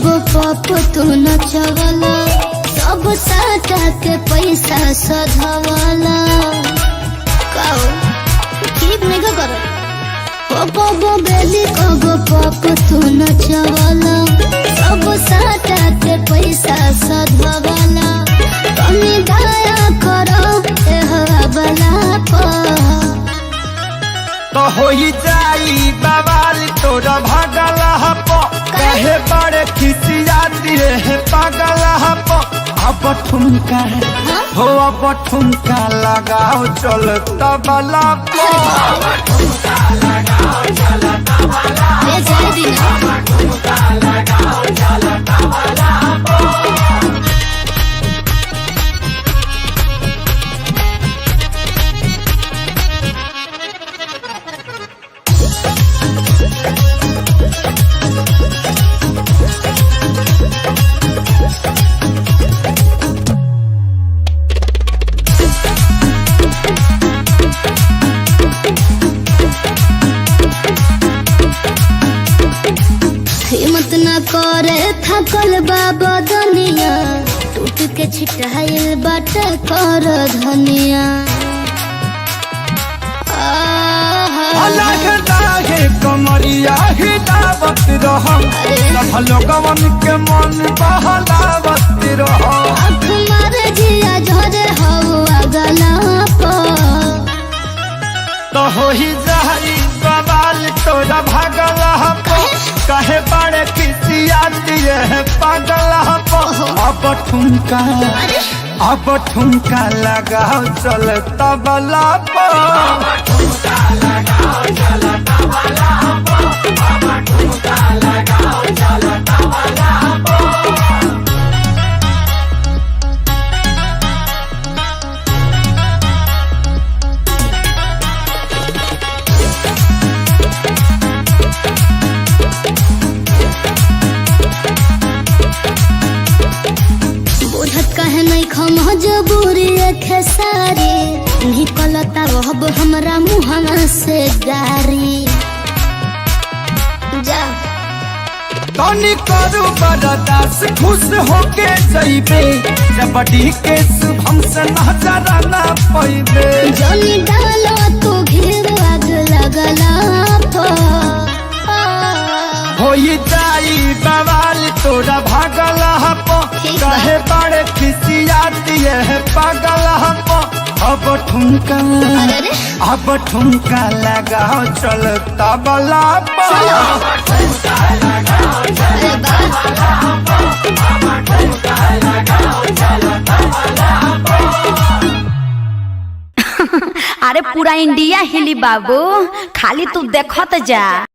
कबो पप तू नचवला सब साटा के पैसा सधवला काओ ठीक नहीं करो कबो बेली कबो पप तू नचवला सब साटा के पैसा सधवला कमी दया करो ए हवाला पर तो होई जाई बवाल तोरा भागला हपो कहे बड़े खिसियाती है पागला हपो अब ठुमका हो अब ठुमका लगाओ चल तबला पो ठुमका लगाओ चल तबला ये जाए दिन ठुमका लगाओ चल तबला पो हिम्मत न करे थकल बाबा दुनिया टूट के छिटाइल बाटे कर धनिया अलग लागे कमरिया हिलावत रहो सब लोगवन के मन बहलावत रहो आँख मारे जिया झरे हवा गला पर तो हो ही जाई बवाल तोरा भागला हपो कहे बड़े खिसियाती है पागला हपो अब ठुमका लगाओ चल तबला पो ठुमका लगाओ चल तबला पो ठुमका लगाओ चल तबला पो कहे नहीं खम जबूरी खेसारी निकलता रहब हमरा मुहना से गारी जा तनी करू बरदास खुश होके जइबे जबड़ी के शुभम से नजर ना पैबे जनी डालो तू घेर आग लगला तो होई जाई बवाल तोरा भागला हपो कहे बड़े खिसियाती है पागला हपो अब ठुमका लगाओ चल तबला पो ठुमका लगाओ चल तबला पो ठुमका लगाओ चल तबला पो अरे पूरा इंडिया हिली बाबू खाली तू देखत जा।